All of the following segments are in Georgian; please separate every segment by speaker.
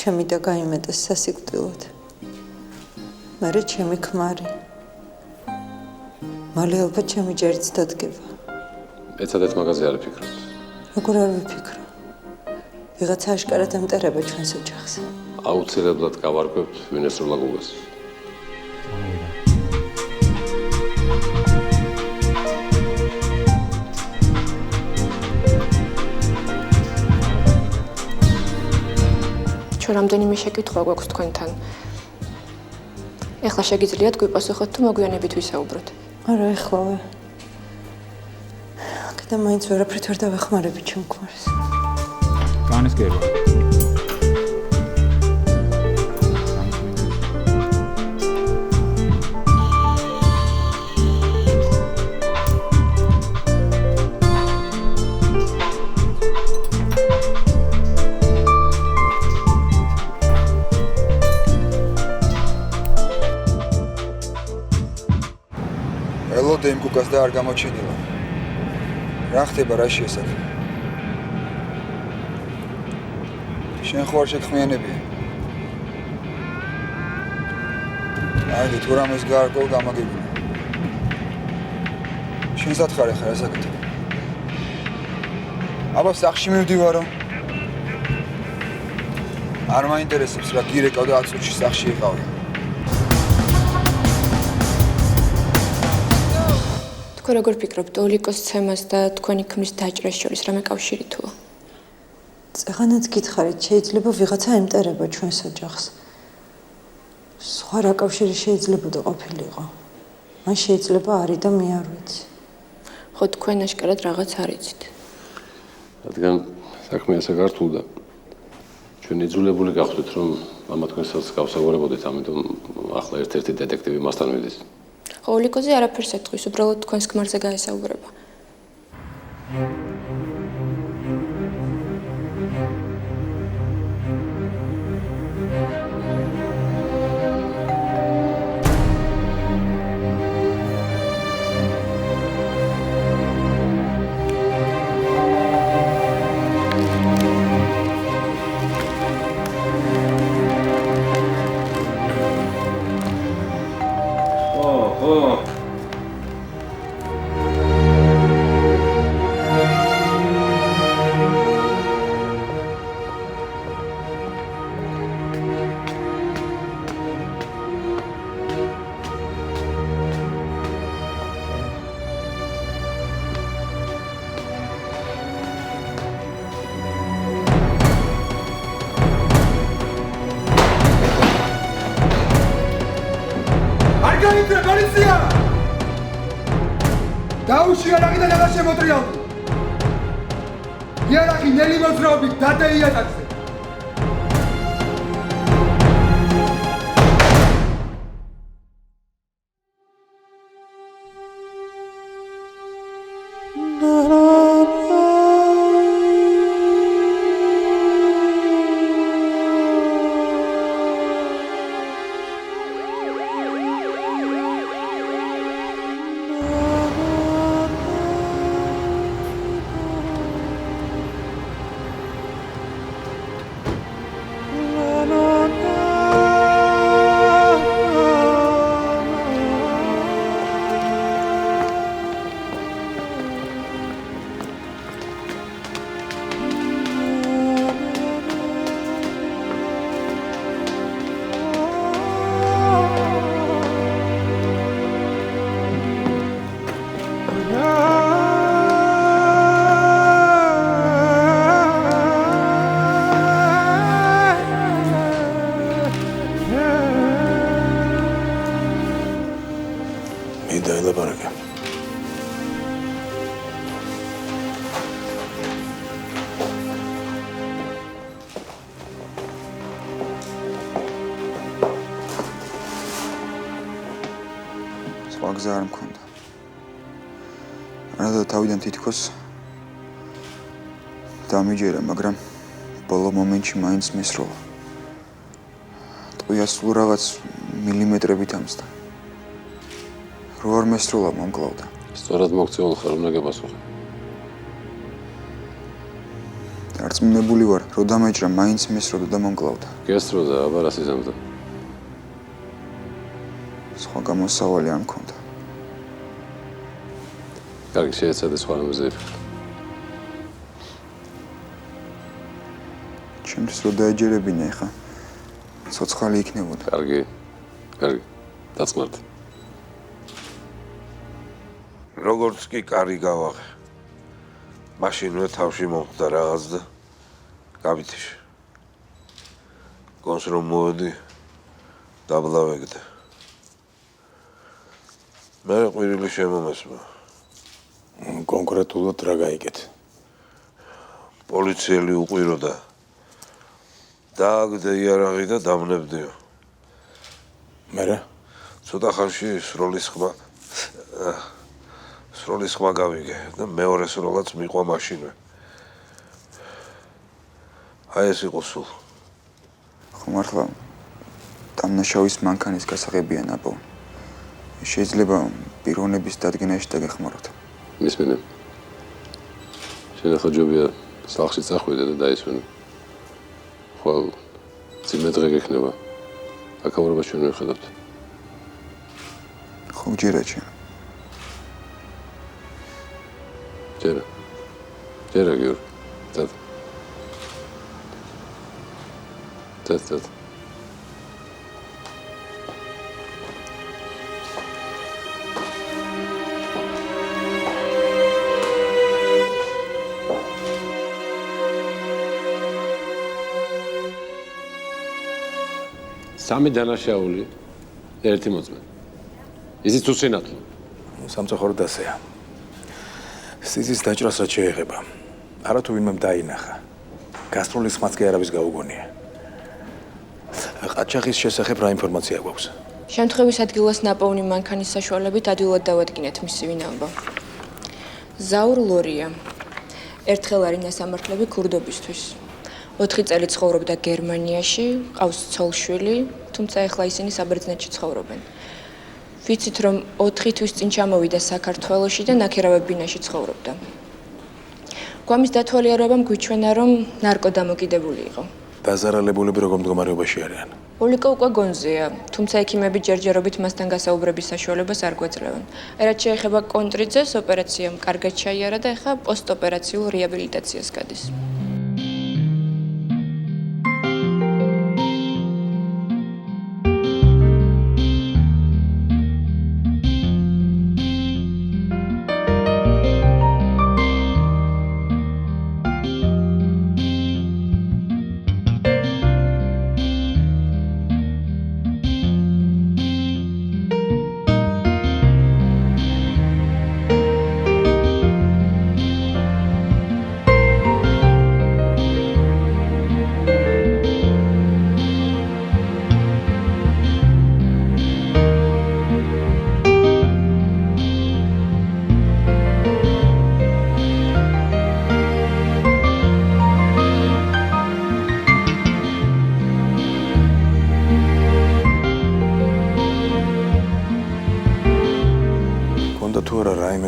Speaker 1: ჩემი და გაიმეტეს სასიკვდილოდ. მერე ჩემი ქმარი. მალე ალბათ ჩემი ჯერიც დადგება.
Speaker 2: ეცადეთ მაგაზე არ ვფიქრობთ.
Speaker 1: როგორ არ ვიფიქრო? ვიღაცა აშკარად ემტერება ჩვენს ოჯახს.
Speaker 2: აუცილებლად გავარკვევთ ვინ ესროლა გოგას.
Speaker 3: ჩვენ რამდენიმე შეკითხვა გვაქვს თქვენთან. ეხლა შეგიძლიათ გვიპასუხოთ თუ მოგვიანებით ვისაუბროთ.
Speaker 1: არა, ეხლავე. კიდე მაინც ვერაფრით ვერ დავეხმარები ჩემ ქმარს.
Speaker 4: განსკერვა.
Speaker 5: ელოდე იმ კუკას და არ გამოჩენილა. რა ხდება, რა შეესაბამება? შენ ხო არ შეგხმიანებია? აი, თუ რამეს გაარკვევ, გამაგებინა. შენ სათხარ ახლა რა საკეთებ? აბა სახში მივდივარო. არ მაინტერესებს რა გირეკავ და 10 წუთში სახში იყავი.
Speaker 3: თქვენ როგორ ფიქრობთ, ოლიკოს ცემას და თქვენი ქმრის დაჭრას შორის რამე კავშირი თუა?
Speaker 1: წეღანაც გითხარით, შეიძლება ვიღაცა ემტერება ჩვენს ოჯახს. სხვა რა კავშირი შეიძლებოდა ყოფილიყო. მან შეიძლება არის და მე არ ვიცი.
Speaker 3: ხო, თქვენ აშკარად რაღაც არ იცით.
Speaker 2: რადგან საქმე ასე გართულდა. ჩვენ იძულებული გახდით, რომ მამა თქვენსაც გავსაუბრებოდეთ, ამიტომ ახლა ერთ-ერთი დეტექტივი მასთან მიდის.
Speaker 3: ხო, ოლიკოზე არაფერს ეთქვის, უბრალოდ თქვენს ქმარზე გაესაუბრება.
Speaker 5: პოლიცია! დაუში არაღიდან აღარ შემოტრიალდი. იარაღი ნელი მოძრაობით დადე იატაკზე. სხვა გზა არ მქონდა. რადგან თავიდან თითქოს დამიჯერა, მაგრამ ბოლო მომენტში მაინც მისროლა. ტყვია სულ რაღაც მილიმეტრებით ამსდა. რო არ მესროლა მომკლავდა.
Speaker 2: სწორად მოგწეულ ხარ, უნდა გეპასუხო.
Speaker 5: დარწმუნებული ვარ, რომ დამეჭრა მაინც მესროდა და მომკლავდა.
Speaker 2: გესროდა, აბა რა სიზამდა.
Speaker 5: სხვა გამოსავალი არ მქონდა.
Speaker 2: კარგი, შეეცადე სხვა რამეზე იფიქრე.
Speaker 5: ჩემთვის რო დაეჯერებინა ეხა, ცოცხალი იქნებოდა.
Speaker 2: კარგი, დაწყნართ.
Speaker 6: როგორც კი კარი გავაღე. მაშინვე თავში მომხდა რაღაც და გავიტიშე. კონს რომ მოვედი, დაბლავეგდე. მე ყვირილი შემომესმა.
Speaker 7: კონკრეტულად რა გაიგეთ?
Speaker 6: პოლიციელი უყვიროდა. დააგდე იარაღი და დამნებდიო.
Speaker 7: მერე?
Speaker 6: ცოტა ხანში სროლის ხმა გავიგე და მეორე სროლაც მიყვა მაშინვე. აი ეს იყო სულ.
Speaker 5: ხო მართლა დამნაშავის მანქანის გასაღებია ნაპო. შეიძლება პიროვნების დადგენაში დაგეხმაროთ.
Speaker 2: მისმენე. შენ ახლა ჯობია სახლში წახვიდე და დაისვენო. ხვალ ძიმე დღე გექნება. აკავრობა ჩვენ ვხედავთ.
Speaker 5: ხო ჯერა ჩემ.
Speaker 2: ჯერა გიორგი. წად. სამი დანაშაული და ერთი მოწმე. ისიც უსინათლო.
Speaker 7: სამწუხაროდ ასეა. სიზის დაჭრას რაც შეეხება. არათუ ვინმე დაინახა. გასტროლის ხმაც კი არავის გაუგონია. ყაჩაღის შესახებ რა ინფორმაცია გვაქვს?
Speaker 3: შემთხვევის ადგილას ნაპოვნი მანქანის საშუალებით ადვილად დავადგინეთ მისი ვინაობა. ზაურ ლორია. ერთხელ არის ნასამართლები ქურდობისთვის. 4 წელი ცხოვრობდა გერმანიაში, ყავს ცოლ-შვილი, თუმცა ეხლა ისინი საბერძნეთში ცხოვრობენ. ვიცით რომ 4 თვის წინ ჩამოვიდა საქართველოში და ნაქერავებინაში ცხოვრობდა. გვამის დათვალიერებამ გვიჩვენა რომ ნარკოდამოკიდებული იყო.
Speaker 7: დაზარალებულები როგორ მდგომარეობაში არიან?
Speaker 3: ოლიკა უკვე გონზეა, თუმცა ექიმები ჯერჯერობით მასთან გასაუბრების საშუალებას არ გვეძლევენ. რაც შეეხება კონტრიძეს, ოპერაციამ კარგად ჩაიარა და ეხლა პოსტოპერაციულ რეაბილიტაციას გადის.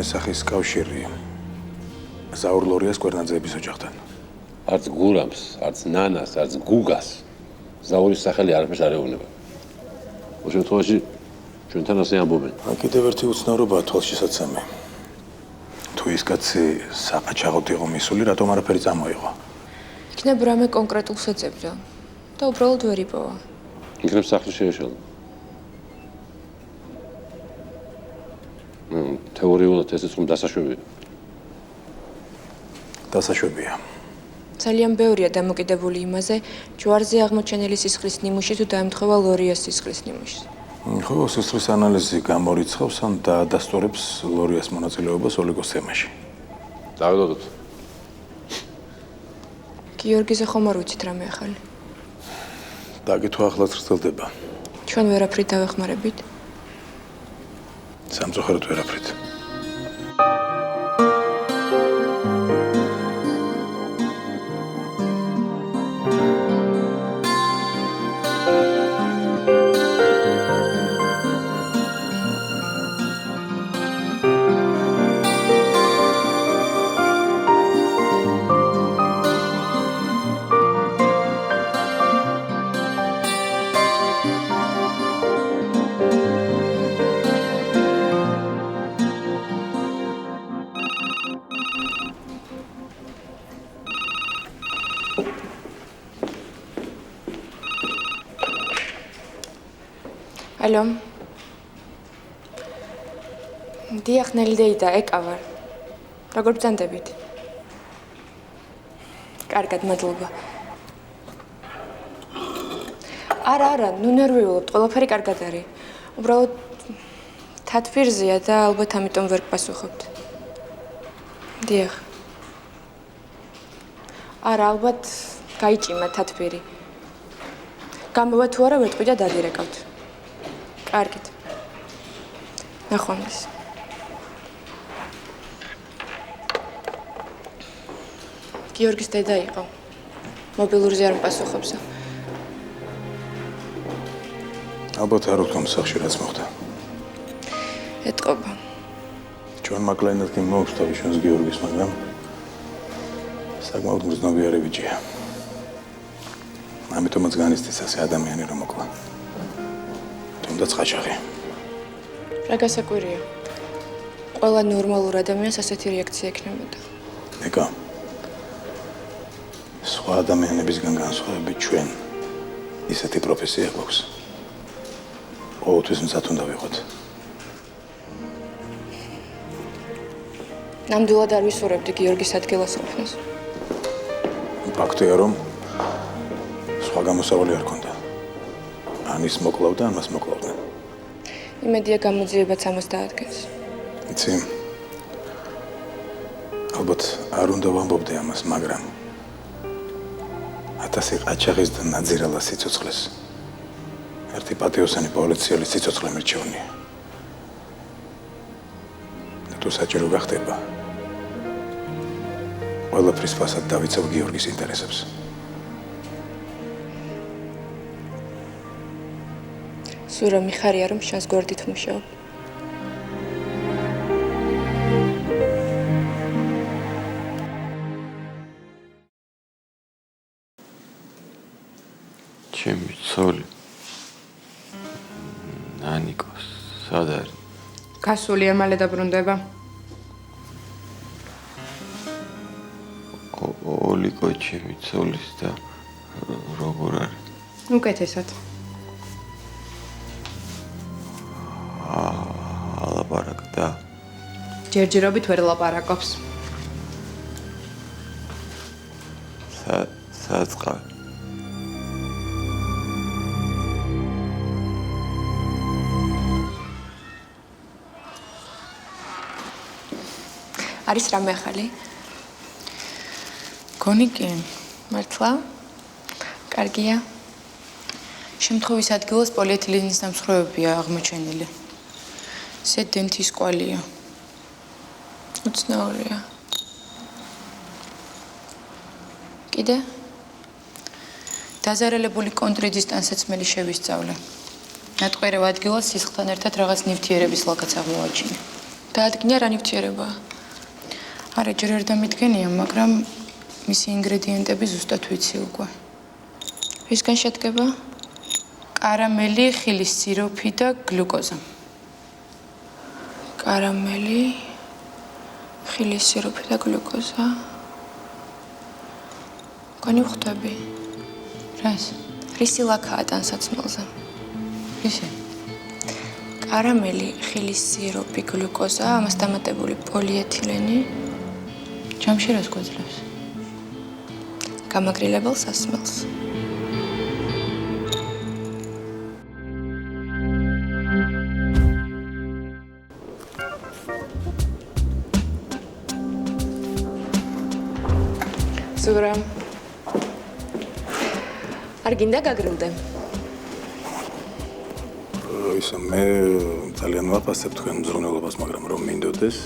Speaker 7: სახის კავშირი ზაურ ლორიას კვერნაძეების ოჯახთან.
Speaker 2: არც გურამს, არც ნანას, არც გუგას ზაურის სახელი არაფერს არ ეუბნება. ამ შემთხვევაში ჩვენთან ასე ამბობენ.
Speaker 7: კიდევ ერთი უცნაურობაა თვალშისაცემი. თუ ის კაცი საყაჩაღოდ იყო მისული, რატომ არაფერი წამოიღო?
Speaker 3: იქნებ რამე კონკრეტულს ეძებდა და უბრალოდ ვერ იპოვა.
Speaker 2: იქნებ სახლი შეეშალა. თეორიულად ესეც რომ დასაშვებია.
Speaker 7: დასაშვებია.
Speaker 3: ძალიან ბევრია დამოკიდებული იმაზე, ჯვარზე აღმოჩენილი სისხლის ნიმუში თუ დაემთხვევა ლორიას სისხლის ნიმუშს.
Speaker 7: ხო, სისხლის ანალიზი გამორიცხავს ან დაადასტურებს ლორიას მონაწილეობას ოლიგოცემაში.
Speaker 2: დავიდოდოთ.
Speaker 3: გიორგიზე ხომ არ ვიცით რამე ახალი?
Speaker 7: დაგითვა ახლაც გრძელდება.
Speaker 3: ჩვენ ვერაფრით დავეხმარებით?
Speaker 7: სამწუხაროდ ვერაფრით.
Speaker 3: ალო. დიახ, ნელი დეიდა, ეკა ვარ. როგორ ბრძანდებით? კარგად, მადლობა. არა, ნუ ნერვიულობთ, ყველაფერი კარგად არის. უბრალოდ თათბირზეა და ალბათ ამიტომ ვერ გპასუხობთ. დიახ. არა, ალბათ გაიჭიმა თათბირი. გამოვა თუ არა ვეტყვი და დადირეკავთ. კარგით. ნახვამდის. გიორგის დედა იყო. მობილურზე არ მპასუხობსო.
Speaker 7: ალბათ არ ვთქვამ სახში რაც მოხდა.
Speaker 3: ეტყობა.
Speaker 7: ჩვენ მაკლაინად კი მოაქვს თავი ჩვენს გიორგის, მაგრამ საკმაოდ მგრძნობიარე ბიჭია. ამიტომაც განიცდის ასე ადამიანი რომ მოკლა. თუნდაც ყაჩაღი.
Speaker 3: რა გასაკვირია. ყველა ნორმალურ ადამიანს ასეთი რეაქცია ექნებოდა.
Speaker 7: ეკა. სხვა ადამიანებისგან განსხვავებით ჩვენ ისეთი პროფესია გვაქვს. ყოველთვის მზად უნდა ვიყოთ.
Speaker 3: ნამდვილად არ ვისურვებდი გიორგის ადგილას ყოფნას.
Speaker 7: ფაქტია რომ სხვა გამოსავალი არ ქონდა. ან ის მოკლავდა, ან მას მოკლავდნენ.
Speaker 3: იმედია გამოძიებაც ამას დაადგენს.
Speaker 7: იცი, ალბათ არ უნდა ვამბობდე ამას, მაგრამ 1000 ყაჩაღის და ნაძირალას სიცოცხლეს ერთი პატიოსანი პოლიციელის სიცოცხლე მირჩევნია. და თუ საჭირო გახდება, ყველაფრის ფასად დავიცავ გიორგის ინტერესებს.
Speaker 3: სურა მიხარია რომ შენს გვერდით მუშაობ.
Speaker 8: ჩემი ცოლი ნანიკოს სად არის?
Speaker 3: გასულია მალე დაბრუნდება.
Speaker 8: ოლიკო ჩემი ცოლის და როგორ არის?
Speaker 3: უკეთესად.
Speaker 8: ალაპარაკდა?
Speaker 3: ჯერჯერობით ვერ ლაპარაკობს.
Speaker 8: საწყალი.
Speaker 3: არის რამე ახალი? გონი კი, მართლა? კარგია. შემთხვევის ადგილას პოლიეთილენის დამსხვრევებია აღმოჩენილი. სედენთის კვალია. უცნაურია. კიდე? დაზარალებული კონტრიძის ტანსაცმელი შევისწავლე. ნატყვერევ ადგილას სისხლთან ერთად რაღაც ნივთიერების ლაქაც აღმოაჩინე. დაადგინე რა ნივთიერებაა? არა, ჯერ არ დამიდგენია, მაგრამ მისი ინგრედიენტები ზუსტად ვიცი უკვე. ვისგან შედგება? კარამელი, ხილის სიროფი და გლუკოზა. კარამელი, ხილის სიროფი და გლუკოზა. გონი ვხვდები? რას? რისი ლაქაა ტანსაცმელზე? რისი? კარამელი, ხილის სიროფი, გლუკოზა, ამას დამატებული პოლიეთილენი. ჯამში რას გვაძლევს? გამაგრილებელ სასმელს. ზურა. არ გინდა გაგრილდე?
Speaker 7: ისა მე ძალიან ვაფასებ თქვენ მზრუნველობას, მაგრამ რომ მინდოდეს,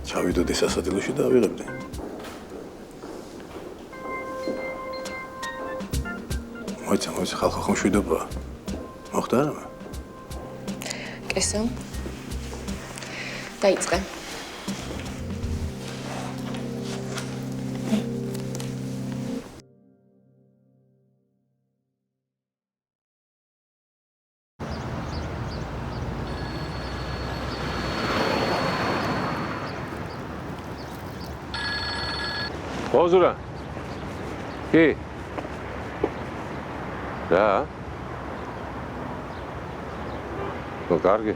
Speaker 7: ჩავიდოდი სასადილოში და ავიღებდი. მოიცა, ხალხო ხომ შვიდობაა. მოხდა არა?
Speaker 3: კესო. დაიწყე.
Speaker 2: ოზურა. კი. რა?
Speaker 6: ნუ კარგი.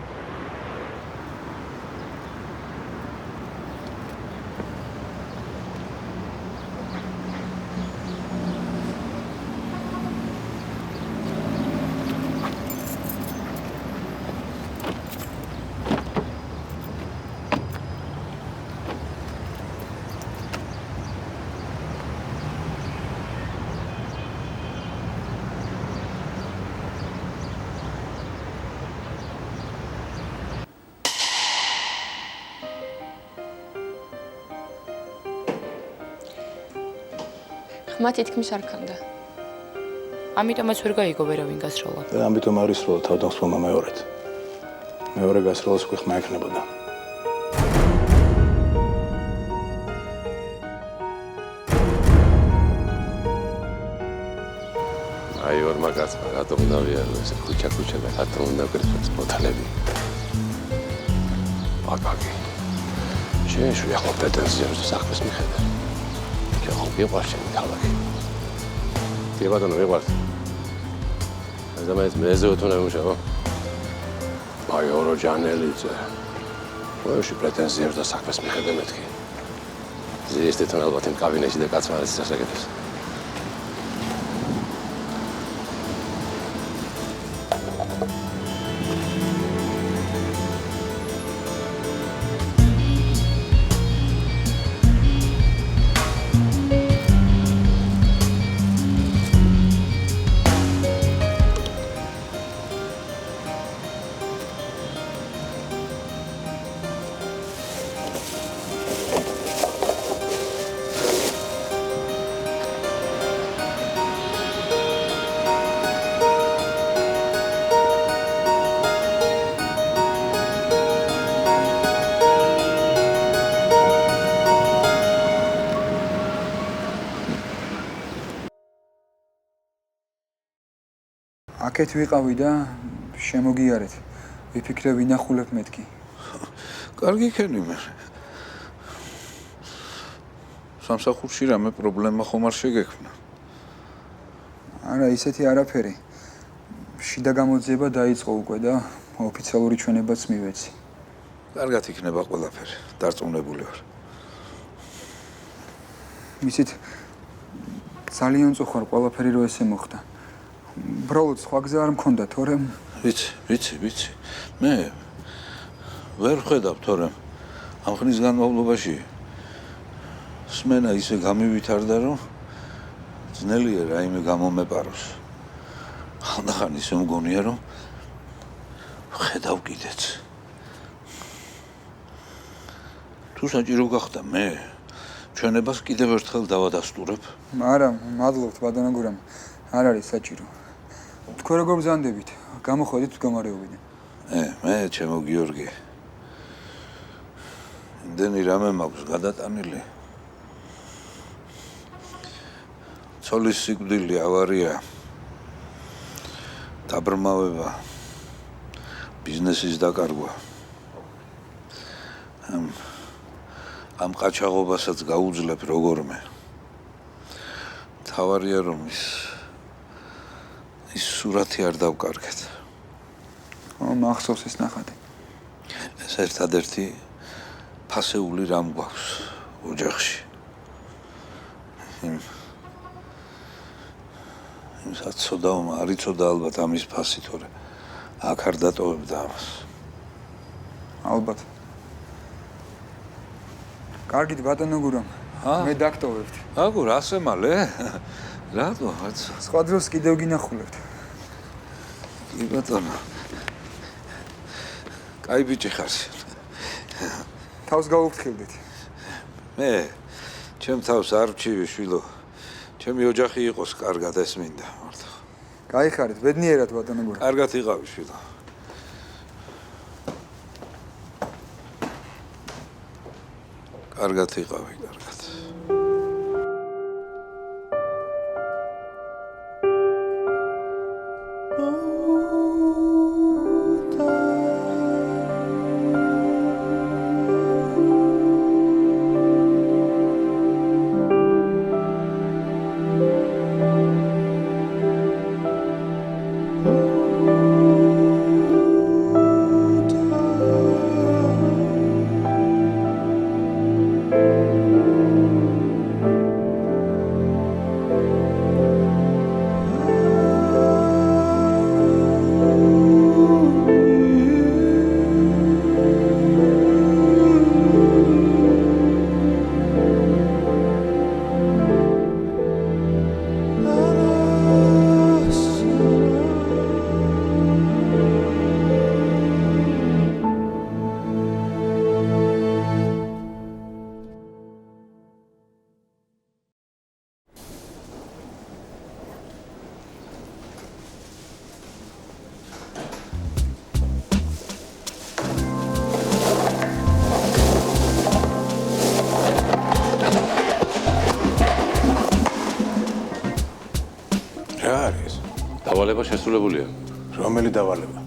Speaker 3: ხმა თითქმის არ ქონდა. ამიტომაც ვერ გაიგო ვერავინ გასროლა.
Speaker 7: და ამიტომ არის რომ თავდასხმა მეორედ. მეორე გასროლას უკვე ხმა ექნებოდა.
Speaker 2: აი ორმა კაცმა რატომ დავიარო ეს ქუჩა და რატომ უნდა გრიფოს ბოთლები. აკაკი. შეიძლება ახლა პრეტენზიებს საქმეს მიხედა. ვიყვარ შენი ქალაქი. კი ბატონო, ვიყვართ. ზამთრის მეზე უთუნე მუშაო. მაიორო ჯანელიძე. ოღონდ პრეტენზიებს და საქმეს მიხედა მეთქი. ზეესტეთონ ალბათ იმ კაბინეტში და კაცმა არის სასაკეთებს.
Speaker 5: აქეთ ვიყავი და შემოგიარეთ. ვიფიქრე ვინახულებ მეთქი.
Speaker 6: კარგი ქენი მე. სამსახურში რამე პრობლემა ხომ არ შეგექმნა?
Speaker 5: არა, ისეთი არაფერი. შიდა გამოძიება დაიწყო უკვე და ოფიციალური ჩვენებაც მივეცი.
Speaker 6: კარგად იქნება ყველაფერი. დარწმუნებული ვარ.
Speaker 5: მისით ძალიან წუხარ ყველაფერი რო ესე მოხდა. ბრალოდ სხვა გზა არ მქონდა, თორემ
Speaker 6: ვიცი. მე ვერ ხედავ, თორემ ამ ხნის განმავლობაში სმენა ისე გამივითარდა, რომ ძნელია რაიმე გამომეპაროს. ხანდახან ისე მგონია, რომ ხედავ კიდეც. თუ საჭირო გახდა მე ჩვენებას კიდევ ერთხელ დავადასტურებ.
Speaker 5: არა, მადლობთ ბატონო გურამ. არ არის საჭირო. თქვენ როგორ ბრძანდებით? გამოходით მდგომარეობიდან.
Speaker 6: მე ჩემო გიორგი. იმდენი რამე მაქვს გადატანილი. ცოლის სიკვდილი, ავარია, დაბრმავება, ბიზნესის დაკარგვა. ამ ყაჩაღობასაც გაუძლებ როგორმე. თავარია რომ ის სურათი არ დავკარგეთ.
Speaker 5: მახსოვს ეს ნახატი.
Speaker 6: ეს ერთადერთი ფასეული რამ გვაქვს ოჯახში. იმ საცოდაო არ იცოდა ალბათ ამის ფასი, თორე აქ არ დატოვებდა ამას.
Speaker 5: ალბათ. კარგით ბატონო გურამ. მე დაგტოვებთ.
Speaker 6: აგურ ასე მალე? რატო?
Speaker 5: სხვა დროს კიდევ გინახულებთ.
Speaker 6: კი ბატონო. კაი ბიჭი ხარ.
Speaker 5: თავს გაუფრთხილდით.
Speaker 6: მე ჩემ თავს არ ვჩივი შვილო. ჩემი ოჯახი იყოს კარგად ეს მინდა.
Speaker 5: გაიხარეთ, ბედნიერად ბატონო გურამ.
Speaker 6: კარგად იყავი შვილო. კარგად იყავი, კარგად.
Speaker 2: დავალება შესრულებულია.
Speaker 7: რომელი დავალება?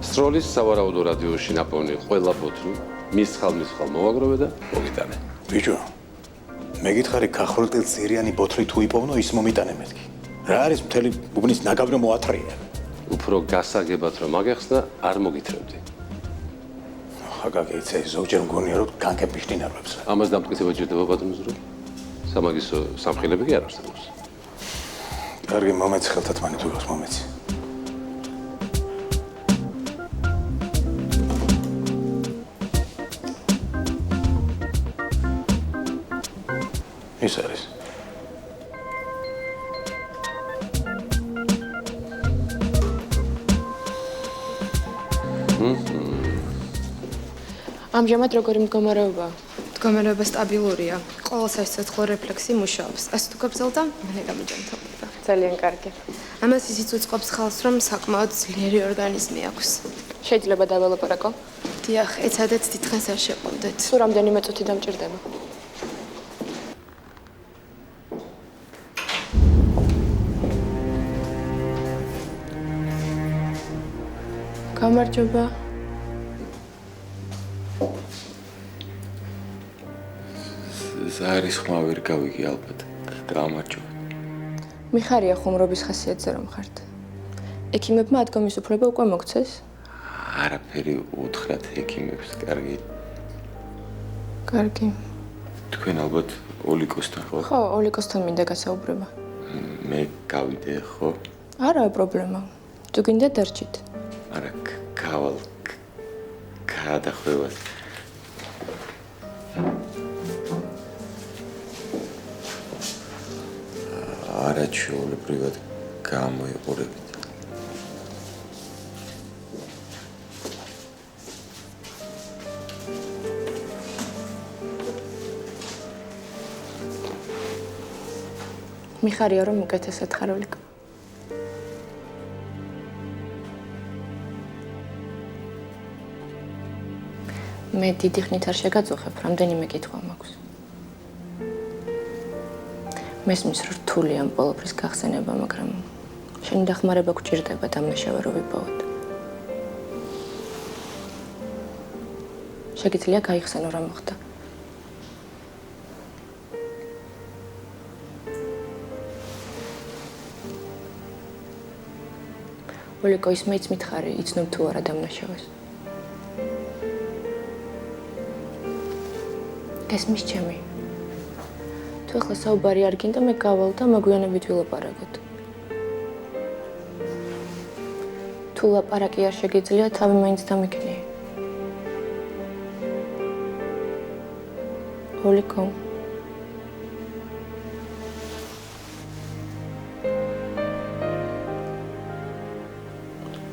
Speaker 2: სტროლის სავარაუდო რადიოში ნაპოვნი ყველა ბოთლი მის ხალ მოვაგროვე და მოგიტანე.
Speaker 7: ბიჭო, მე გითხარი ქახროლტილ ზირიანი ბოთლი თუ იპოვნო ის მომიტანე მეთქი. რა არის მთელი ბუბნის ნაგავი მოათრია?
Speaker 2: უფრო გასაგებად რომ მაგეხსნა არ მოგითხრებდი.
Speaker 7: ხაგაგეიცე ზოგჯერ მგონია რომ განკებ მიშნინარებს.
Speaker 2: ამას დამტკიცება ჭირდება ბატონო. სამაგისო სამხილები კი არ არსებობს.
Speaker 7: კარგი, მომეცი ხელთათ მანი თუ გავს მომეცი. ის არის.
Speaker 3: ამჟამად როგორი მდგომარეობაა?
Speaker 9: მდგომარეობა სტაბილურია. ყოველ სასიცოცხლო რეფლექსი მუშაობს. ასე თუ გაბრძოლდა, მალე გამიჯანმრთელდება.
Speaker 3: ძალიან კარგი.
Speaker 9: ამას ისიც უწყობს ხალხს, რომ საკმაოდ ძლიერი ორგანიზმი აქვს.
Speaker 3: შეიძლება დაველაპარაკო?
Speaker 9: დიახ, ეცადეთ დიდხანს არ შეყვდეთ.
Speaker 3: თუ რამდენიმე წუთი დამჭირდება. გამარჯობა.
Speaker 8: ზარის ხმა ვერ გავიგე ალბათ. გამარჯობა.
Speaker 3: მიხარია ხუმრობის ხასიათზე რომ ხართ. ექიმებმა ადგომის უფლება უკვე მოგცეს?
Speaker 8: არაფერი უთხრათ ექიმებს, კარგი.
Speaker 3: კარგი.
Speaker 8: თქვენ ალბათ ოლიკოსთან ხო?
Speaker 3: ხო, ოლიკოსთან მინდა გასაუბრება.
Speaker 8: მე გავიდე ხო?
Speaker 3: არაა პრობლემა. თუ გინდა დარჩით.
Speaker 8: არა, გავალ გადახვევას. არა ჩვეულებრივად გამოიყურებით.
Speaker 3: მიხარია რომ უკეთესად ხარ ოლიკო. მე დიდი ხნით არ შეგაწუხებ, რამდენიმე კითხვა მაქვს. მესმის რთულია ამ ყველაფრის გახსენება, მაგრამ შენი დახმარება გვჭირდება დამნაშავე რო ვიპოვოთ. შეგიძლია გაიხსენო რა მოხდა. ოლიკო ის მეც მითხარი, იცნობ თუ არა დამნაშავეს. გესმის ჩემი. თუ ახლა საუბარი არ გინდა, მე გავალ და მოგვიანებით ვილაპარაკოთ. თუ ლაპარაკი არ შეგიძლია, თავი მაინც დამიქნიე. ოლიკო.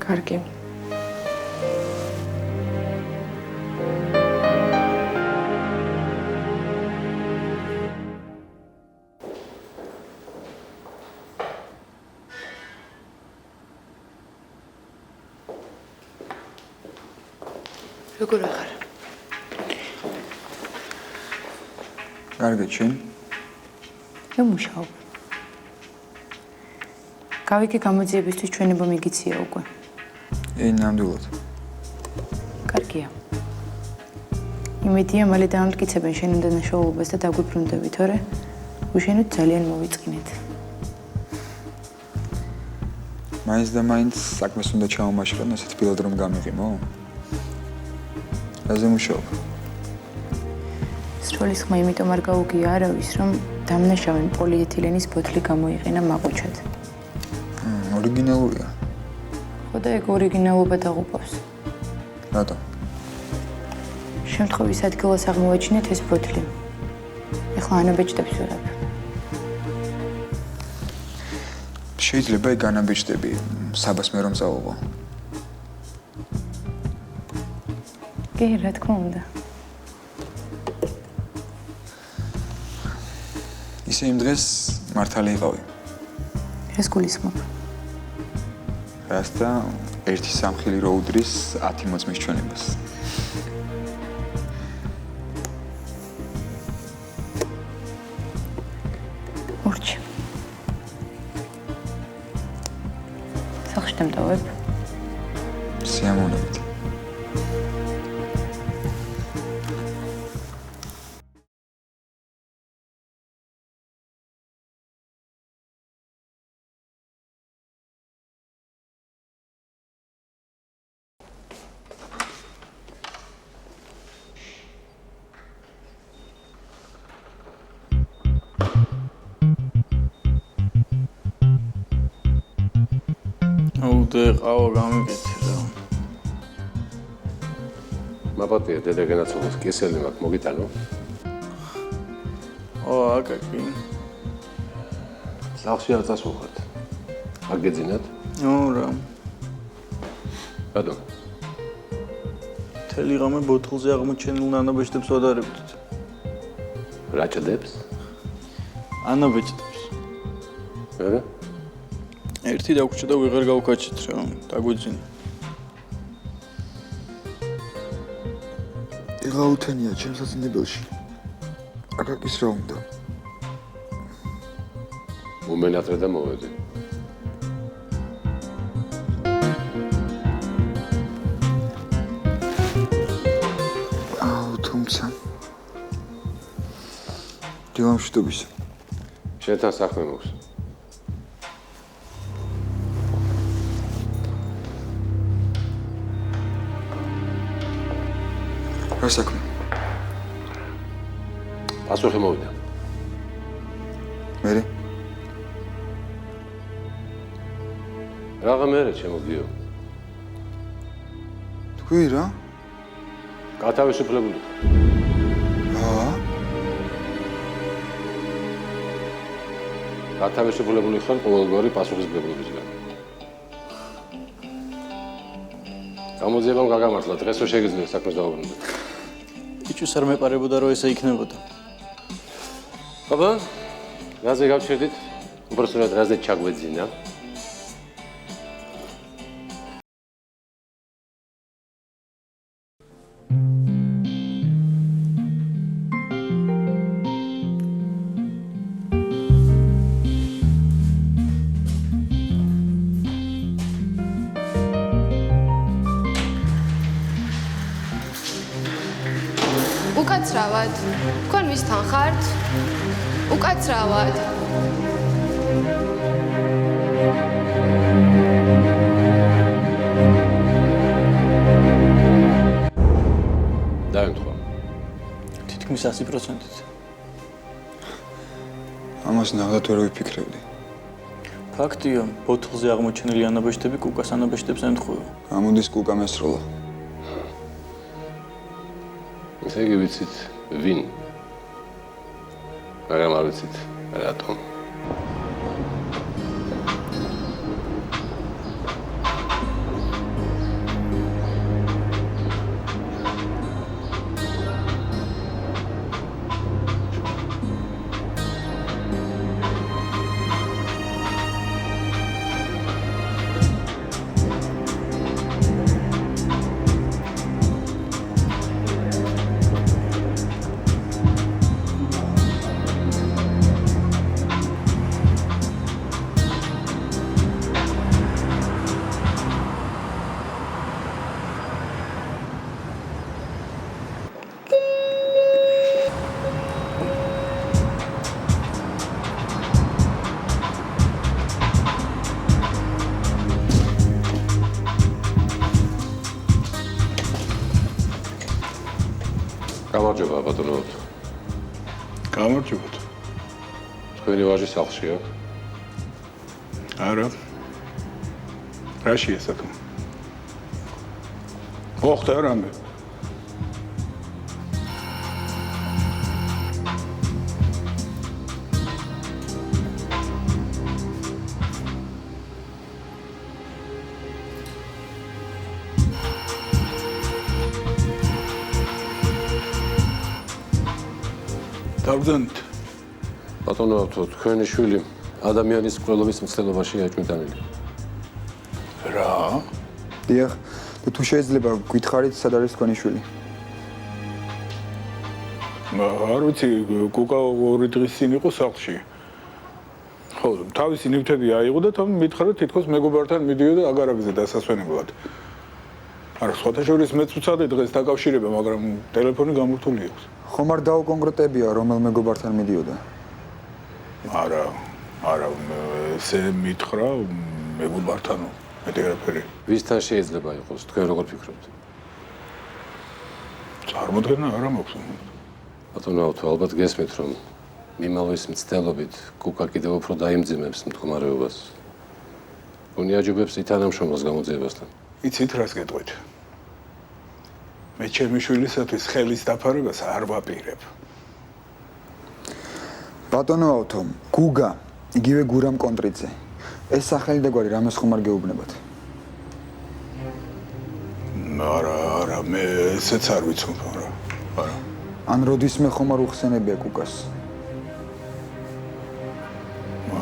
Speaker 3: კარგი. როგორ ახარ?
Speaker 5: კარგი, შენ?
Speaker 10: მე მუშაობ. გავიგე გამოძიებისთვის ჩვენება მიგიცია უკვე.
Speaker 5: ნამდვილად.
Speaker 10: კარგია. იმედია მალე დაამტკიცებენ შენ უდანაშაულობას და დაგვიბრუნდები, თორე უშენოდ ძალიან მოვიწყინეთ.
Speaker 5: მაინც და მაინც საქმეს უნდა ჩამომაშყენ, ასეთ ფილად რომ გამიღიმო? რაზე მუშაობ?
Speaker 10: სროლის ხმა იმიტომ არ გაუგია არავის, რომ დამნაშავემ პოლიეთილენის ბოთლი გამოიყენა მაყუჩად.
Speaker 5: ორიგინალურია.
Speaker 10: ხო და ეგ ორიგინალობა დაღუპავს.
Speaker 5: რატომ?
Speaker 10: შემთხვევის ადგილას აღმოვაჩინეთ ეს ბოთლი. ეხლა ანაბეჭდებს ვიღებ.
Speaker 5: შეიძლება ეგ ანაბეჭდები საბას მე რომ წავიღო.
Speaker 10: კი, რა თქმა უნდა.
Speaker 5: ისე იმ დღეს მართალი იყავი.
Speaker 10: რას გულისხმობ?
Speaker 5: რას და ერთი სამხილი რო უდრის 10 მოწმის ჩვენებას.
Speaker 10: ურჩი. შედემტოვებ?
Speaker 5: სიამოვნებით.
Speaker 11: ყავა გამიგეთი რა.
Speaker 2: მაპატია დედა განაცოლოს კისელი მაქვს მოგიტანო.
Speaker 11: აკაკი.
Speaker 2: სახლში არ წასულხართ. აგეძინათ?
Speaker 11: რა.
Speaker 2: ბატონო.
Speaker 11: მთელი ღამე ბოთლზე აღმოჩენილ ნანაბეჭდებს ვადარებდით.
Speaker 2: რა ჭდებს?
Speaker 11: ანაბეჭდებს.
Speaker 2: რა?
Speaker 11: ერთი დაგვრჩა და ვეღარ გავკაჩით რა, დაგვიძინა.
Speaker 5: იღაუთენია ჩემს საძინებელში. აკაკის რა უნდა?
Speaker 2: უმენატრე და მოვედი.
Speaker 5: თუმცა დილამშვიდობის.
Speaker 2: შენთან საქმე მოქვს.
Speaker 5: რა საქმე?
Speaker 2: პასუხი მოვიდა.
Speaker 5: მერე?
Speaker 2: რაღა მერე ჩემო გიო.
Speaker 5: თქვი რა?
Speaker 2: გათავისუფლებული. გათავისუფლებული ხარ ყოველგვარი პასუხისმგებლობისგან. გამოძიებამ გაგამართლა, დღესო შეგიძლია საქმეს დავუბრუნდეთ.
Speaker 11: იჩუს არ მეპარებოდა რომ ესე იქნებოდა.
Speaker 2: აბა, რაზე გავჩერდით? უბრალოდ რაზე ჩაგვეძინა?
Speaker 9: უკაცრავად. თქვენ მისთან ხართ? უკაცრავად.
Speaker 2: დაემთხვა.
Speaker 11: თითქმის 100%-ით.
Speaker 5: ამას ნახოთ ვერ ვიფიქრებდი.
Speaker 11: ფაქტია, ბოთლზე აღმოჩენილი ანაბეჭდები კუკას ანაბეჭდებს ემთხვევა.
Speaker 5: ამოდის კუკა მესროლა.
Speaker 2: ესე იგი ვიცით ვინ? მაგრამ არ ვიცით რატომ. გამარჯობა ბატონო.
Speaker 7: გამარჯობა.
Speaker 2: თქვენი ვაჟი სახლშია?
Speaker 7: არა. რაშია საქმე? მოხდა რამე? დავდანით.
Speaker 2: ბატონო, თქვენი შვილი ადამიანის მკვლელობის მცდელობაშია ეჭვმიტანილი.
Speaker 7: რა?
Speaker 5: დიახ, და თუ შეიძლება გითხარით, სად არის თქვენი შვილი?
Speaker 7: არ ვიცი, კუკა 2 დღის წინ იყო სახლში. ხო, თავისი ნივთები აიღო და თან მითხრა რომ თითქოს მეგობართან მიდიოდა აგარაგზე დასასვენებლად. არა, სხვათა შორის მეც ვცადე დღეს დაკავშირება, მაგრამ ტელეფონი გამორთული აქვს.
Speaker 5: ხომ არ დაუკონკრეტებია რომელ მეგობართან მიდიოდა?
Speaker 7: არა, ესე მითხრა მეგობართანო, მეტი არაფერი.
Speaker 2: ვისთან შეიძლება იყოს, თქვენ როგორ ფიქრობთ?
Speaker 7: წარმოდგენა არა მაქვს.
Speaker 2: ბატონო, ალბათ გესმით, რომ მიმალვის მცდელობით კუკა კიდევ უფრო დაიმძიმებს მდგომარეობას. უნიაჯობებს ითანამშრომლოს გამოძიებასთან.
Speaker 7: იცით რას გეტყვით? მე ჩემი შვილისათვის ხელის დაფარებას არ ვაპირებ.
Speaker 5: ბატონო ავთო, გუგა, იგივე გურამ კონტრიძე. ეს სახელი და გვარი რამეს ხომ არ გეუბნებათ?
Speaker 7: არა, მე ესეც არ ვიცნობ, არა.
Speaker 5: ან როდისმე ხომ არ უხსენებია კუკას?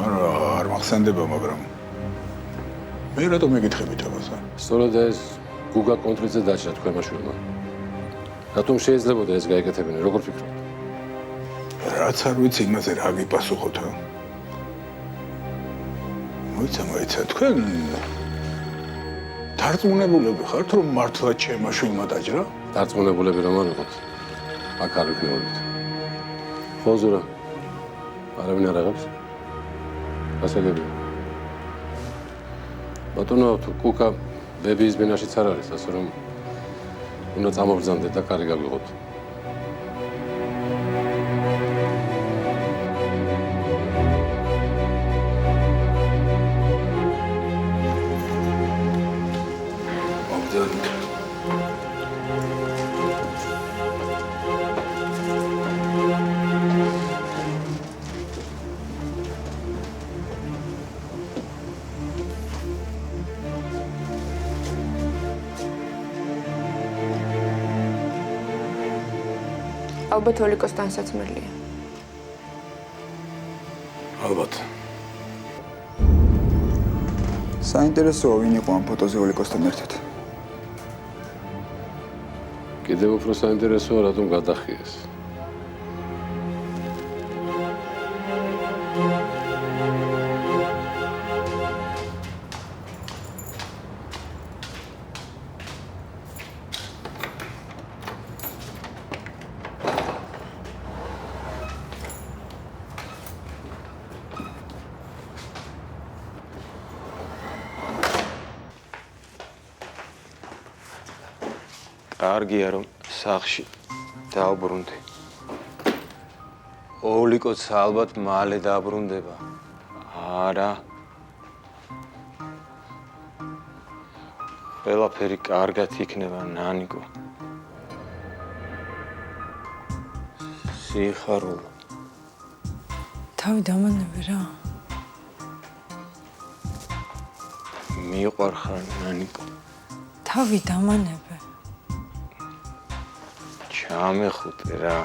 Speaker 7: არ მახსენდება, მაგრამ მე რატომ მეკითხებით ამას?
Speaker 2: სწორედ ეს გუგა კონტრიძე დაჭრა თქვენმა შვილმა. რატომ შეიძლებოდა ეს გაეკეთებინა, როგორ ფიქრობთ?
Speaker 7: რაც არ ვიცი, იმაზე რა გიპასუხოთ? მოიცა, თქვენ დარწმუნებულები ხართ, რომ მართლა ჩემმა შვილმა დაჭრა?
Speaker 2: დარწმუნებულები რომ არ იყოთ, აქ არ ვიქნებოდით. ხო, ზურა, არავინ არ აღებს? გასაგებია. ბატონო, თუ კუკა ბებიის ბინაშიც არ არის, ასე რომ უნდა წამობრძანდეთ და კარი გაგვიღოთ.
Speaker 3: ალბათ ოლიკოს თანსაცმელია.
Speaker 7: ალბათ.
Speaker 5: საინტერესოა ვინ იყო ამ ფოტოზე ოლიკოსთან ერთად.
Speaker 2: კიდევ უფრო საინტერესოა რატომ გადახიეს.
Speaker 8: კარგია რომ სახლში დაუბრუნდი. ოლიკოც ალბათ მალე დაბრუნდება. არა. ყველაფერი კარგად იქნება, ნანიკო. სიხარულო.
Speaker 1: თავი დამანები რა.
Speaker 8: მიყვარხარ, ნანიკო.
Speaker 1: თავი დამანები.
Speaker 8: ჩამეხუტე რა.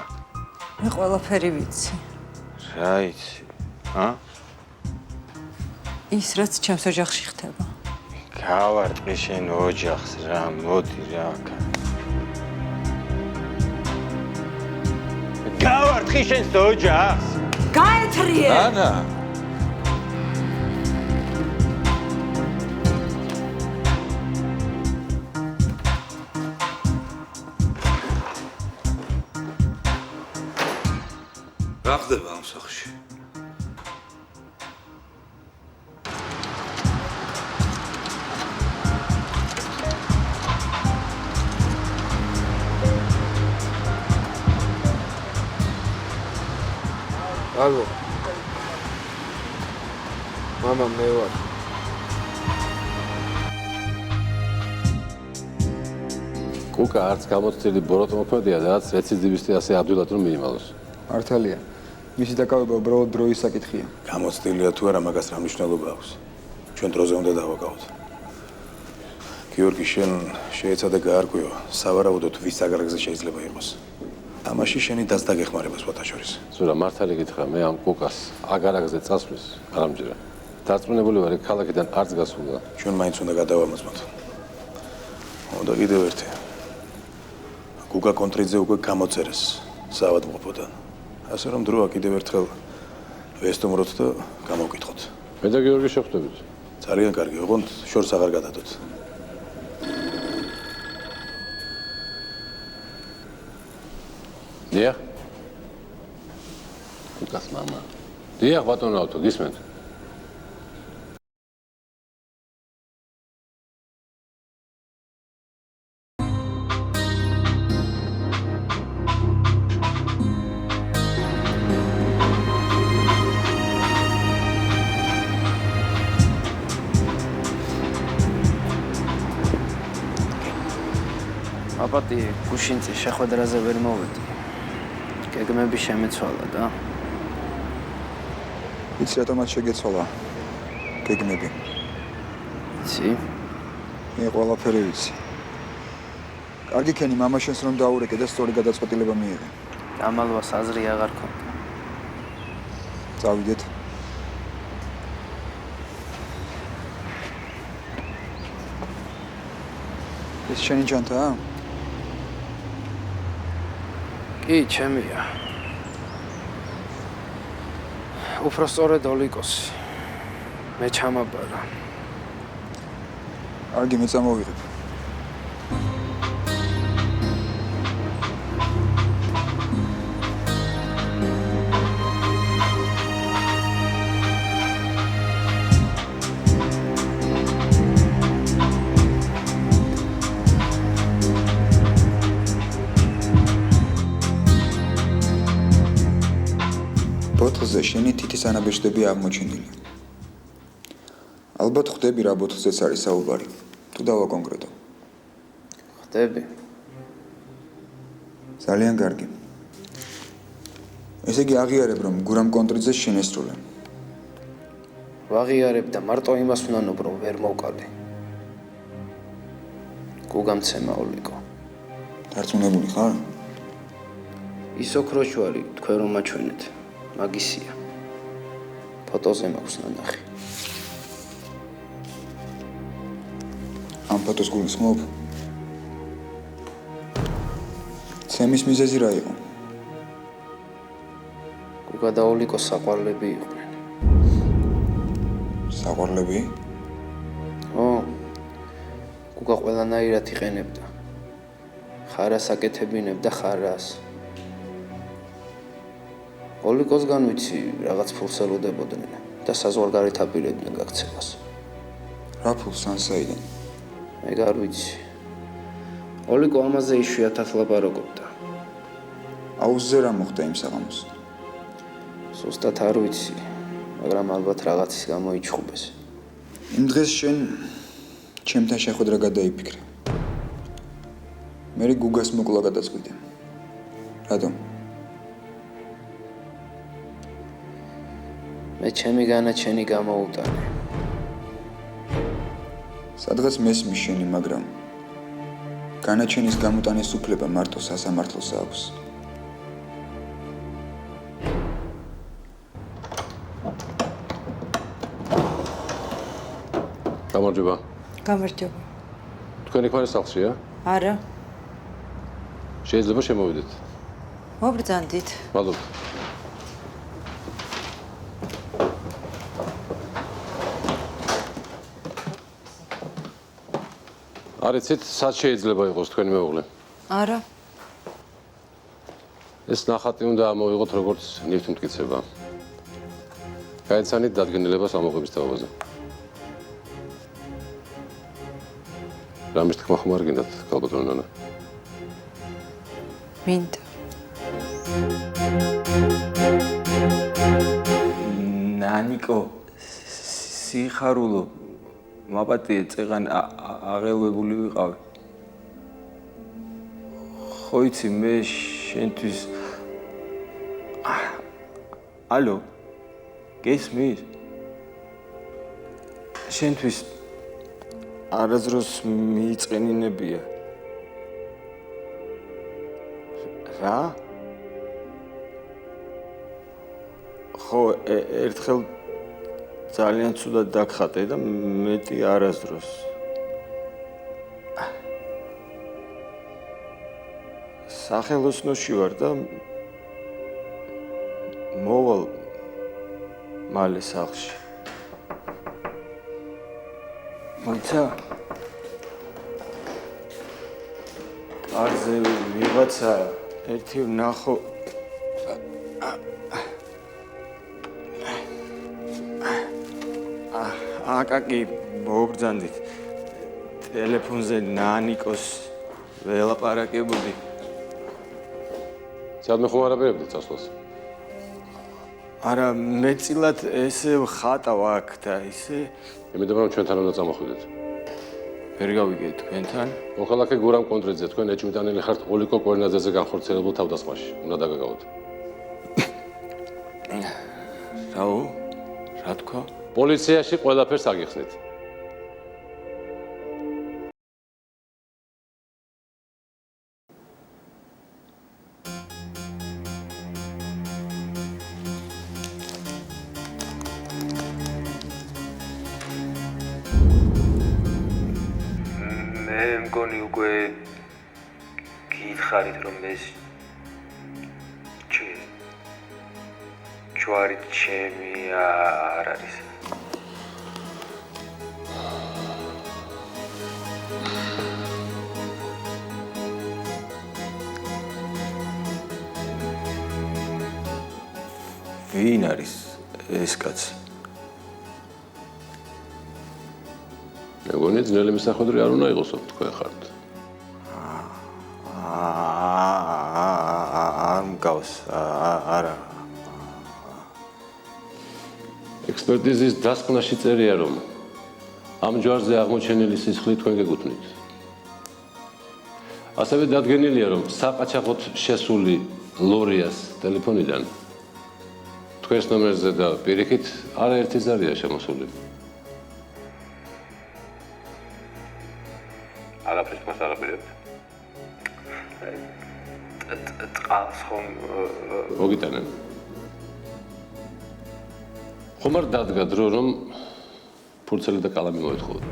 Speaker 1: მე ყველაფერი ვიცი.
Speaker 8: რა იცი?
Speaker 1: ის რაც ჩემს ოჯახში ხდება.
Speaker 8: გავარტყი შენ ოჯახს რა, მოდი რა აქ. გავარტყი შენ ოჯახს.
Speaker 1: გაეთრიე.
Speaker 8: ანა.
Speaker 6: რა ხდება ამ სახლში?
Speaker 11: ალო. მამა მე ვარ.
Speaker 2: კუკა არც გამოცდილი ბოროტმოქმედია და არც რეციდივისტი ასე ადვილად რომ მიიმალოს.
Speaker 5: მართალია. მისი დაკავება უბრალოდ დროის საკითხია.
Speaker 7: გამოცდილია თუ არა, მაგას რა მნიშვნელობა აქვს? ჩვენ დროზე უნდა დავაკავოთ. გიორგი, შენ შეეცადე გაარკვიო, სავარაუდოდ ვის აგარაგზე შეიძლება იყოს. ამაში შენი დაცდა გეხმარება სხვათა შორის.
Speaker 2: ზურა, მართალი გითხრა, მე ამ კუკას აგარაგზე წასვლის არ ამჯერა. დარწმუნებული ვარ, ქალაქიდან არც გასულა.
Speaker 7: ჩვენ მაინც უნდა გადავამოწმოთ. და კიდევ ერთი. გუგა კონტრიძე უკვე გამოწერეს საავადმყოფოდან. ასე რომ დროა კიდევ ერთხელ ვესტუმროთ და გამოვკითხოთ.
Speaker 2: მე და გიორგი შევხვდებით.
Speaker 7: ძალიან კარგი, ოღონდ შორს აღარ გადადოთ.
Speaker 2: დიახ. უკას მამა. დიახ, ბატონო ავტო, გისმენთ.
Speaker 12: აპატი გუშინწი შეხვედრაზე ვერ მოვედი. გეგმები შემეცვალა და
Speaker 5: იცი რატომაც შეგეცვალა გეგმები?
Speaker 12: იცი?
Speaker 5: მე ყველაფერი ვიცი. კარგი ქენი, მამაშენს რომ დაურეკე და სწორი გადაწყვეტილება მიიღე.
Speaker 12: დამალვას აზრი აღარ ქონდა.
Speaker 5: წავიდეთ. ეს შენი ჯანთაა?
Speaker 12: კი, ჩემია. უფრო სწორედ ოლიკოსი. მე ჩამაბარა.
Speaker 5: კარგი, მე წამოვიღებ. ბოთლზე შენი თითის ანაბეჭდები აღმოჩენილი. ალბათ ხვდები რა ბოთლზეც არის საუბარი. თუ დავაკონკრეტო.
Speaker 12: ხვდები.
Speaker 5: ძალიან კარგი. ესე იგი აღიარებ რომ გურამ კონტრიძეს შენესრულე.
Speaker 12: ვაღიარებ და მარტო იმას ვნანობ რომ ვერ მოვკავდი. გუგამცემა ოლიკო.
Speaker 5: დარწმუნებული ხარ?
Speaker 12: ის ოქროშვარი თქვენ რომ მაჩვენეთ. მაგისია. ფოტოზე მაქვს ნანახი.
Speaker 5: ამ ფოტოს გულისხმობ? ცემის მიზეზი რა იყო?
Speaker 12: გუგა და ოლიკო საყვარლები იყვნენ.
Speaker 5: საყვარლები?
Speaker 12: ო. გუგა ყველანაირად იყენებდა. ხარას აკეთებინებდა ხარას. ოლიკოსგან ვიცი რაღაც ფულს ელოდებოდნენ და საზღვარგარეთ აპირებდნენ გაქცევას.
Speaker 5: რა ფულს ან საიდან?
Speaker 12: მე არ ვიცი. ოლიკო ამაზე იშვიათად ლაპარაკობდა.
Speaker 5: აუზზე რა მოხდა იმ საღამოს?
Speaker 12: ზუსტად არ ვიცი, მაგრამ ალბათ რაღაცის გამო იჩხუბეს.
Speaker 5: იმ დღეს შენ ჩემთან შეხვედრა გადაიფიქრე. მე გუგას მოკლა გადაწყვიტე. რატომ?
Speaker 12: მე ჩემი განაჩენი გამოუტანე.
Speaker 5: სადღაც მესმის შენი, მაგრამ განაჩენის გამოტანის უფლება მარტო სასამართლოს აქვს.
Speaker 2: გამარჯობა.
Speaker 1: გამარჯობა.
Speaker 2: თქვენ იქ ვარ სახლშია?
Speaker 1: არა.
Speaker 2: შეიძლება შემოვიდეთ.
Speaker 1: მობრძანდით.
Speaker 2: მადლობა. არ იცით, სად შეიძლება იყოს თქვენი მეუღლე?
Speaker 1: არა.
Speaker 2: ეს ნახატი უნდა ამოვიღოთ როგორც ნივთმტკიცება. გაიცანით დადგენილებას ამოღების თაობაზე. რამის თქმა ხომ არ გინდათ, ქალბატონო ნანა?
Speaker 1: მინდა.
Speaker 8: ნანიკო, სიხარულო, მაპატიე წეღან აღელვებული ვიყავი. ხო იცი, მე შენთვის ალო, გესმის? შენთვის არაზროს მიიწყენინებია. რა? ხო, ერთხელ ძალიან ცუდად დაგხატე და მეტი არასდროს. სახელოსნოში ვარ და მოვალ მალე სახლში.
Speaker 11: მოიცა? არზე ვიღაცა ერთი ვნახო. აკაკი მოგბრძანდით. ტელეფონზე ნანიკოს ველაპარაკებოდი.
Speaker 2: სადმე ხომ არაფერებდი წასვლას?
Speaker 11: არა, მეწილად ესე ხატავ აქ და ისე.
Speaker 2: იმედობა რომ ჩვენთან უნდა წამოხვიდეთ.
Speaker 11: ვერ გავიგე თქვენთან?
Speaker 2: მოხალხე გურამ კონტრეძე თქვენ ეჭვმიტანილი ხართ ოლიკო კორნაძეზე განხორციელებულ თავდასხმაში. უნდა დაგაგავოთ.
Speaker 11: რაო? რა თქვა?
Speaker 2: პოლიციაში ყველაფერს აგიხსნით.
Speaker 12: მე მგონი უკვე გითხარით რომ ეს ჯვარი ჩემი არ არის.
Speaker 11: ვინ არის ეს კაცი?
Speaker 2: მეგონი ძნელი მისახვედრი არ უნდა იყოსო თქვენ ხართ.
Speaker 11: არ მგავს, არა.
Speaker 2: ექსპერტიზის დასკვნაში წერია რომ ამ ჯვარზე აღმოჩენილი სისხლი თქვენ გეკუთვნით. ასევე დადგენილია რომ საყაჩაღოთ შესული ლორიას ტელეფონიდან თქვენს ნომერზე და პირიქით არაერთი ზარია შემოსული. არაფერს თქვენს არაპირებთ?
Speaker 12: წყალს ხომ
Speaker 2: მოგიტანენ. ხომ არ დადგა დრო რომ ფურცელი და კალამი მოეთხოვოთ?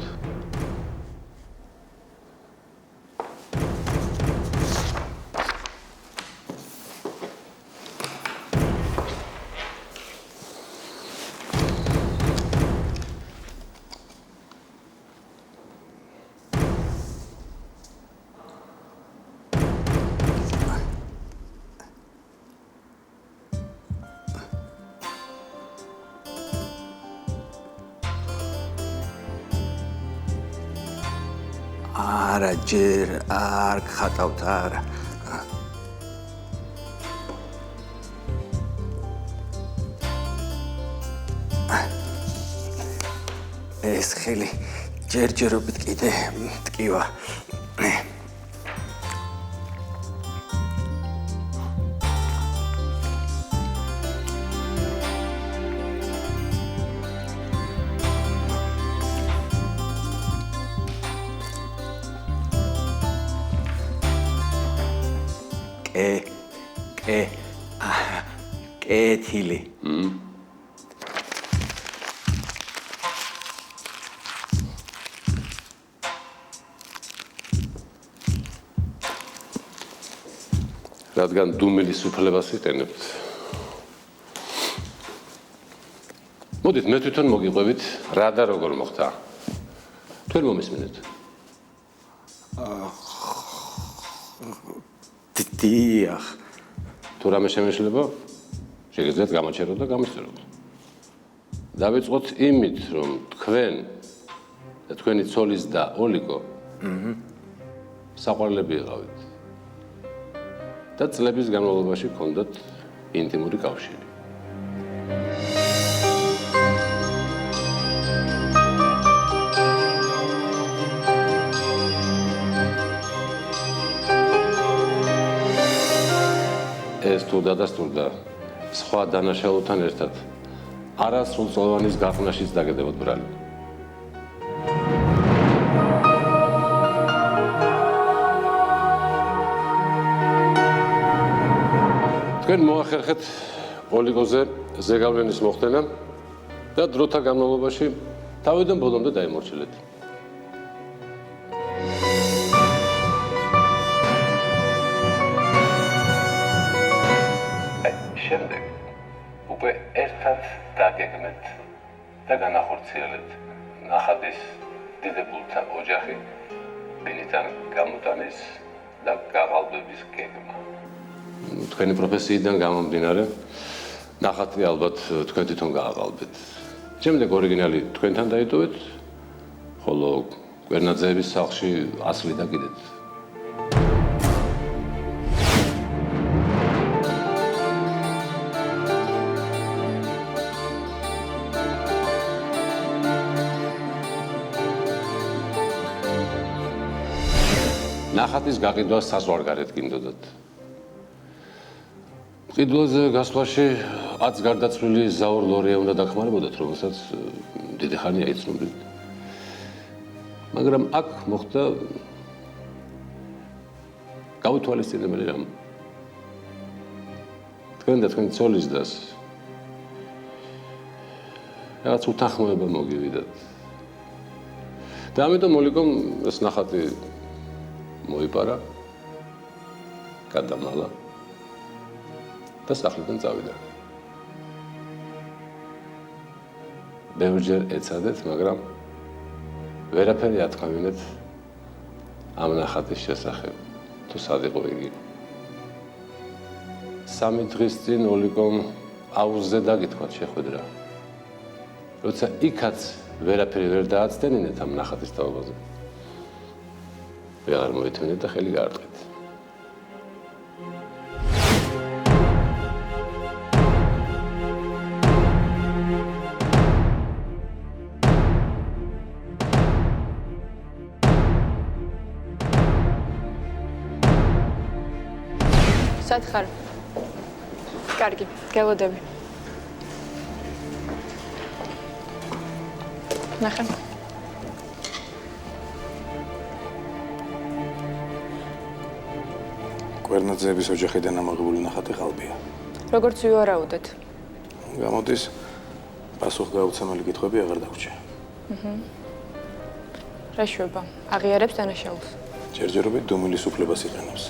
Speaker 11: არა ჯერ არ ხატავთ არა. ეს ხელი ჯერჯერობით კიდე მტკივა. კეთილი. რადგან დუმილის უფლებას ვიტენებთ. მოდით მე თვითონ მოგიყვებით რა და როგორ მოხდა. თქვენ მომისმინეთ. დიახ.
Speaker 2: თუ რამე შემეშლება, შეგიძლიათ გამოჩეროთ და გამოსწეროთ. დავიწყოთ იმით, რომ თქვენ და თქვენი ცოლის და ოლიკო საყვარლები იყავით. და წლების განმავლობაში ჰქონდათ ინტიმური კავშირი. ეს თუ დადასტურდა სხვა დანაშაულთან ერთად არასრულწლოვანის გაყვნაშიც დაგედებოდ ბრალი. თქვენ მოახერხეთ ოლიკოზე ზეგავლენის მოხდენა და დროთა განმავლობაში თავიდან ბოლომდე დაიმორჩილეთ. შემდეგ უკვე ერთად დაგეგმეთ და განახორციელეთ ნახატის
Speaker 11: დიდებულთა ოჯახი ბინიდან გამოტანის და გაყალბების გეგმა. თქვენი პროფესიიდან გამომდინარე, ნახატი ალბათ თქვენ თვითონ გააყალბეთ. შემდეგ ორიგინალი თქვენთან დაიტოვეთ, ხოლო კვერნაძეების სახლში ასლი დაგიდეთ. ნახატის გაყიდვა საზღვარგარეთ გინდოდათ. ყიდვაზე გასვლაში 10 გარდაცვლილი ზაურ ლორია უნდა დახმარებოდათ, რომელსაც დიდი ხანია იცნობდით. მაგრამ აქ მოხდა გაუთვალისწინებელი რამ. თქვენ და თქვენი ცოლის დას რაღაც უთანხმოება მოგივიდათ. და ამიტომ მოლიკომ ეს ნახატი მოიპარა, გადამალა და სახლიდან წავიდა. ბევრჯერ ეცადეთ, მაგრამ ვერაფერი ათქვამინეთ ამ ნახატის შესახებ, თუ სად იყო იგი. 3 დღის წინ ოლიკომ აუზზე დაგითქვათ შეხვედრა. როცა იქაც ვერაფერი ვერ დააცდენინეთ ამ ნახატის თაობაზე. ვეღარ მოითმინეთ და ხელი გაარტყეთ.
Speaker 3: სად ხარ? კარგი, გელოდები. ნახე.
Speaker 7: კვერნაძეების ოჯახიდან ამაღლებული ნახატი ყალბია.
Speaker 3: როგორც ვივარაუდეთ.
Speaker 7: გამოდის პასუხგაუცემელი კითხვები აღარ დაგვრჩა.
Speaker 3: რა შვება? აღიარებს დანაშაულს.
Speaker 7: ჯერჯერობით დუმილის უფლებას იყენებს.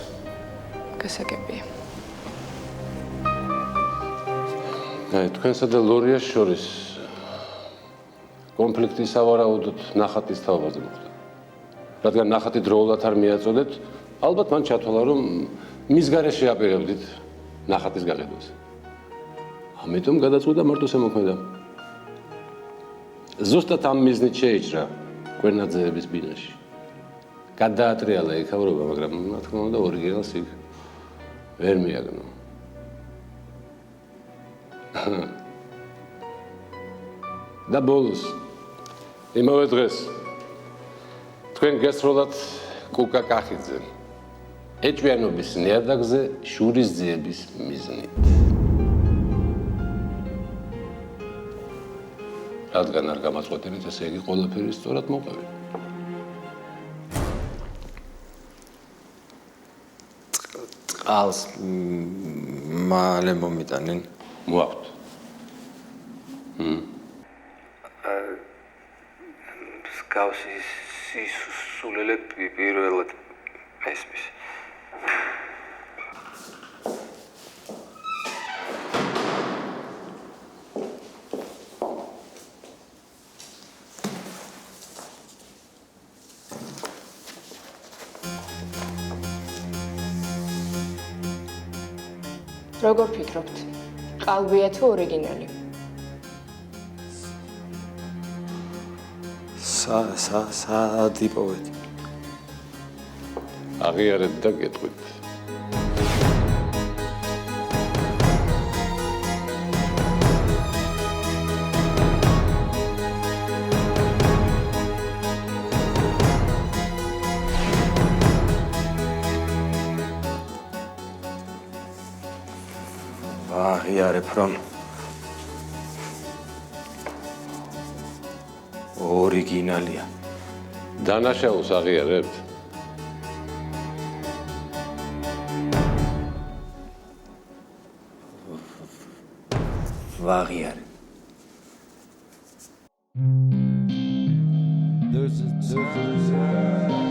Speaker 3: გასაგებია.
Speaker 11: თქვენსა და ლორიას შორის კონფლიქტი სავარაუდოდ ნახატის თაობაზე მოხდა. რადგან ნახატი დროულად არ მიაწოდეთ, ალბათ მან ჩათვალა, რომ მის გარეშე აპირებდით ნახატის გაყიდვას. ამიტომ გადაწყვიტა მარტო შემოქმედა. ზუსტად ამ მიზნით შეიჭრა კვერნაძეების ბინაში. გადაატრიალა იქავრობა, მაგრამ რა თქმა უნდა ორიგინალს იქ ვერ მიაგნო. და ბოლოს იმავე დღეს თქვენ გესროლათ კუკა კახიძე ეჭვიანობის ნიადაგზე შურისძიების მიზნით. რადგან არ გამაწყვეტილით, ესე იგი ყველაფერი სწორად მოყევით.
Speaker 8: წყალს მალე მომიტანენ.
Speaker 11: მოაქვთ.
Speaker 8: მსგავსი სისულელე პირველად მესმის.
Speaker 3: როგორ ფიქრობთ? ყალბია თუ ორიგინალი?
Speaker 8: სად იპოვეთ?
Speaker 11: აღიარეთ და გეტყვით.
Speaker 8: აღიარებ, რომ ორიგინალია.
Speaker 11: დანაშაულს აღიარებთ?
Speaker 8: ვაღიარებ.
Speaker 6: There's a time